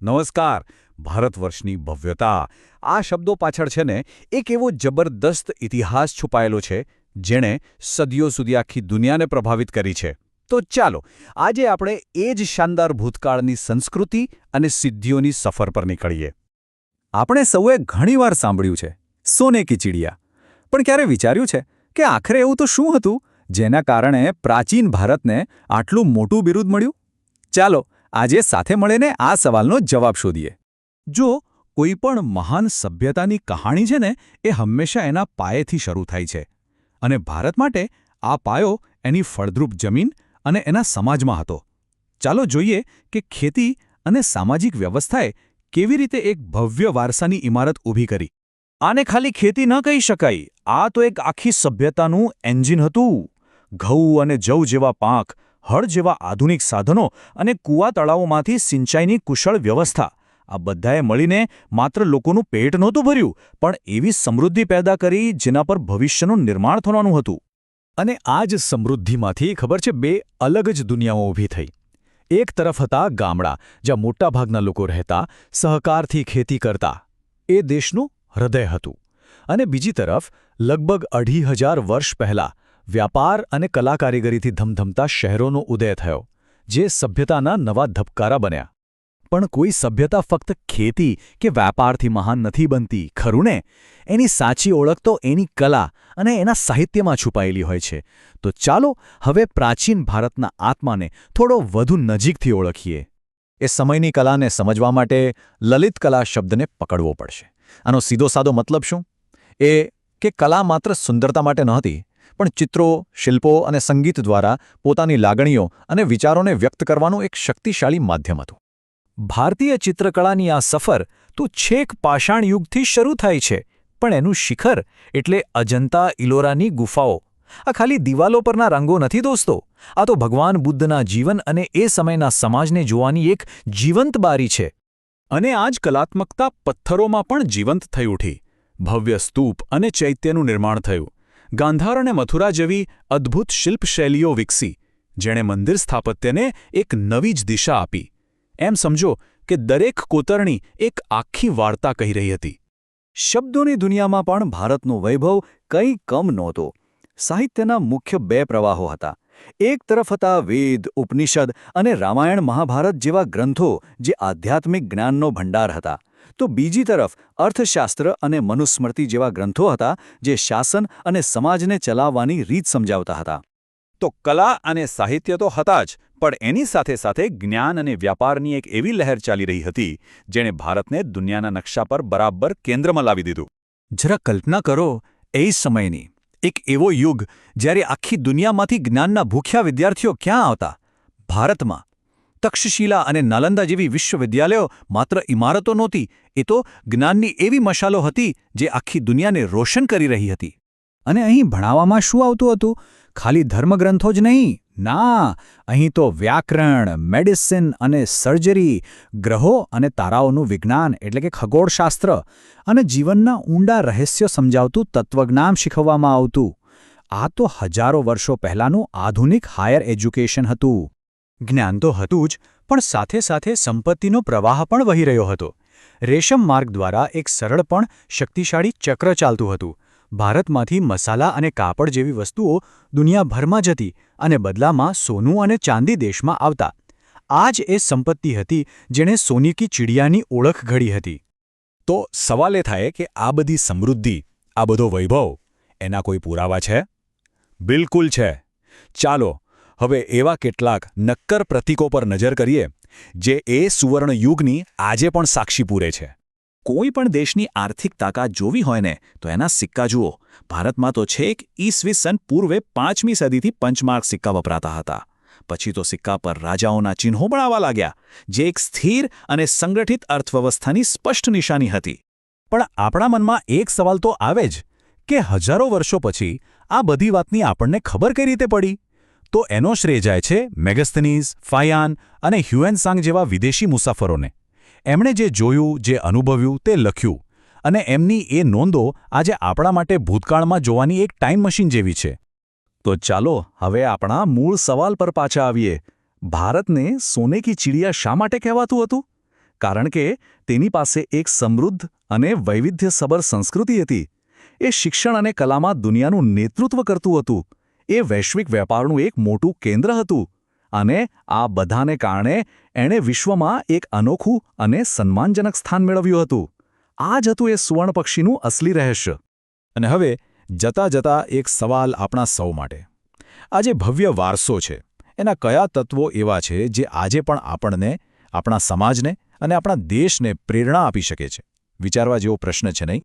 નમસ્કાર. ભારતવર્ષની ભવ્યતા આ શબ્દો પાછળ છે ને એક એવો જબરદસ્ત ઇતિહાસ છુપાયેલો છે જેણે સદીઓ સુધી આખી દુનિયાને પ્રભાવિત કરી છે. તો ચાલો આજે આપણે એ જ શાનદાર ભૂતકાળની સંસ્કૃતિ અને સિદ્ધિઓની સફર પર નીકળીએ. આપણે સૌએ ઘણીવાર સાંભળ્યું છે સોને કી ચિડિયા, પણ ક્યારે વિચાર્યું છે કે આખરે એવું તો શું હતું જેના કારણે પ્રાચીન ભારતને આટલું મોટું બિરુદ મળ્યું? ચાલો આજે સાથે મળીને આ સવાલનો જવાબ શોધીએ. જો કોઈ પણ મહાન સભ્યતાની કહાણી છે ને એ હંમેશા એના પાયેથી શરૂ થાય છે, અને ભારત માટે આ પાયો એની ફળદ્રુપ જમીન અને એના સમાજમાં હતો. ચાલો જોઈએ કે ખેતી અને સામાજિક વ્યવસ્થાએ કેવી રીતે એક ભવ્ય વારસાની ઇમારત ઊભી કરી. આને ખાલી ખેતી ન કહી શકાય, આ તો એક આખી સભ્યતાનું એન્જિન હતું. ઘઉં અને જવ જેવા પાક, હળ જેવા આધુનિક સાધનો અને કૂવા તળાવોમાંથી સિંચાઈની કુશળ વ્યવસ્થા, આ બધાએ મળીને માત્ર લોકોનું પેટ નહોતું ભર્યું, પણ એવી સમૃદ્ધિ પેદા કરી જેના પર ભવિષ્યનું નિર્માણ થવાનું હતું. અને આ જ સમૃદ્ધિમાંથી ખબર છે બે અલગ જ દુનિયાઓ ઊભી થઈ. એક તરફ હતા ગામડા, જ્યાં મોટાભાગના લોકો રહેતા, સહકારથી ખેતી કરતા. એ દેશનું હૃદય હતું. અને બીજી તરફ લગભગ 2500 વર્ષ પહેલાં વ્યાપાર અને કલાકારીગરીથી ધમધમતા શહેરોનો ઉદય થયો, જે સભ્યતાના નવા ધબકારા બન્યા. પણ કોઈ સભ્યતા ફક્ત ખેતી કે વ્યાપારથી મહાન નથી બનતી, ખરું ને? એની સાચી ઓળખ તો એની કલા અને એના સાહિત્યમાં છુપાયેલી હોય છે. તો ચાલો હવે પ્રાચીન ભારતના આત્માને થોડો વધુ નજીકથી ઓળખીએ. એ સમયની કલાને સમજવા માટે લલિત કલા શબ્દને પકડવો પડશે. આનો સીધો સાદો મતલબ શું? એ કે કલા માત્ર સુંદરતા માટે નહોતી, પણ ચિત્રો, શિલ્પો અને સંગીત દ્વારા પોતાની લાગણીઓ અને વિચારોને વ્યક્ત કરવાનું એક શક્તિશાળી માધ્યમ હતું. ભારતીય ચિત્રકળાની આ સફર તો છેક પાષાણ યુગથી શરૂ થાય છે, પણ એનું શિખર એટલે અજંતા ઇલોરાની ગુફાઓ. આ ખાલી દિવાલો પરના રંગો નથી દોસ્તો, આ તો ભગવાન બુદ્ધના જીવન અને એ સમયના સમાજને જોવાની એક જીવંત બારી છે. અને આ જ કલાત્મકતા પથ્થરોમાં પણ જીવંત થઈ ઉઠી. ભવ્ય સ્તૂપ અને ચૈત્યનું નિર્માણ થયું. ગાંધાર અને મથુરા જેવી અદ્ભુત શિલ્પશૈલીઓ વિકસી, જેણે મંદિર સ્થાપત્યને એક નવી જ દિશા આપી. એમ સમજો કે દરેક કોતરણી એક આખી વાર્તા કહી રહી હતી. શબ્દોની દુનિયામાં પણ ભારતનો વૈભવ કંઈ કમ નહોતો. સાહિત્યના મુખ્ય બે પ્રવાહો હતા. એક તરફ હતા વેદ, ઉપનિષદ અને રામાયણ મહાભારત જેવા ગ્રંથો જે આધ્યાત્મિક જ્ઞાનનો ભંડાર હતા. તો બીજી તરફ અર્થશાસ્ત્ર અને મનુસ્મૃતિ જેવા ગ્રંથો હતા જે શાસન અને સમાજને ચલાવવાની રીત સમજાવતા હતા. તો કલા અને સાહિત્ય તો હતા જ, પણ એની સાથે સાથે જ્ઞાન અને વ્યાપારની એક એવી લહેર ચાલી રહી હતી જેણે ભારતને દુનિયાના નકશા પર બરાબર કેન્દ્રમાં લાવી દીધું. જરા કલ્પના કરો એ સમયની. એક એવો યુગ જ્યારે આખી દુનિયામાંથી જ્ઞાનના ભૂખ્યા વિદ્યાર્થીઓ ક્યાં આવતા? ભારતમાં. તક્ષશિલા અને નાલંદા જેવી વિશ્વવિદ્યાલયો માત્ર ઇમારતો નહોતી, એ તો જ્ઞાનની એવી મશાલો હતી જે આખી દુનિયાને રોશન કરી રહી હતી. અને અહીં ભણાવવામાં શું આવતું હતું? ખાલી ધર્મગ્રંથો જ નહીં. ના, અહીં તો વ્યાકરણ, મેડિસિન અને સર્જરી, ગ્રહો અને તારાઓનું વિજ્ઞાન એટલે કે ખગોળશાસ્ત્ર અને જીવનના ઊંડા રહસ્યો સમજાવતું તત્વજ્ઞાન શીખવવામાં આવતું. આ તો હજારો વર્ષો પહેલાંનું આધુનિક હાયર એજ્યુકેશન હતું. જ્ઞાન તો હતું જ, પણ સાથે સાથે સંપત્તિનો પ્રવાહ પણ વહી રહ્યો હતો. રેશમ માર્ગ દ્વારા એક સરળ પણ શક્તિશાળી ચક્ર ચાલતું હતું. ભારતમાંથી મસાલા અને કાપડ જેવી વસ્તુઓ દુનિયાભરમાં જતી અને બદલામાં સોનું અને ચાંદી દેશમાં આવતા. આ જ એ સંપત્તિ હતી જેણે સોને કી ચિડિયાની ઓળખ ઘડી હતી. તો સવાલ એ થાય કે આ બધી સમૃદ્ધિ, આ બધો વૈભવ, એના કોઈ પુરાવા છે? બિલકુલ છે. ચાલો હવે એવા કેટલાક નક્કર પ્રતીકો પર નજર કરીએ જે એ સુવર્ણ યુગની આજે પણ સાક્ષી પૂરે છે. કોઈ પણ દેશની આર્થિક તાકાત જોવી હોય ને તો એના સિક્કા જુઓ. ભારતમાં તો છેક ઈસવીસન પૂર્વે 5મી સદીથી પંચમાર્ક સિક્કા વપરાતા હતા. પછી તો સિક્કા પર રાજાઓના ચિહ્નો પણ આવવા લાગ્યા, જે એક સ્થિર અને સંગઠિત અર્થવ્યવસ્થાની સ્પષ્ટ નિશાની હતી. પણ આપણા મનમાં એક સવાલ તો આવે જ કે હજારો વર્ષો પછી આ બધી વાતની આપણને ખબર કઈ રીતે પડી? તો એનો શ્રેય જાય છે મેગસ્થનીઝ, ફાયાન અને હ્યુએનસાંગ જેવા વિદેશી મુસાફરોને. એમણે જે જોયું, જે અનુભવ્યું તે લખ્યું, અને એમની એ નોંધો આજે આપણા માટે ભૂતકાળમાં જોવાની એક ટાઈમ મશીન જેવી છે. તો ચાલો હવે આપણા મૂળ સવાલ પર પાછા આવીએ. ભારતને સોને કી ચિડિયા શા માટે કહેવાતું હતું? કારણ કે તેની પાસે એક સમૃદ્ધ અને વૈવિધ્યસભર સંસ્કૃતિ હતી. એ શિક્ષણ અને કલામાં દુનિયાનું નેતૃત્વ કરતું હતું. એ વૈશ્વિક વેપારનું એક મોટું કેન્દ્ર હતું. અને આ બધાને કારણે એણે વિશ્વમાં એક અનોખું અને સન્માનજનક સ્થાન મેળવ્યું હતું. આ જ હતું એ સુવર્ણપક્ષીનું અસલી રહસ્ય. અને હવે જતા જતા એક સવાલ આપણા સૌ માટે. આ જે ભવ્ય વારસો છે એના કયા તત્વો એવા છે જે આજે પણ આપણને, આપણા સમાજને અને આપણા દેશને પ્રેરણા આપી શકે છે? વિચારવા જેવો પ્રશ્ન છે નહીં?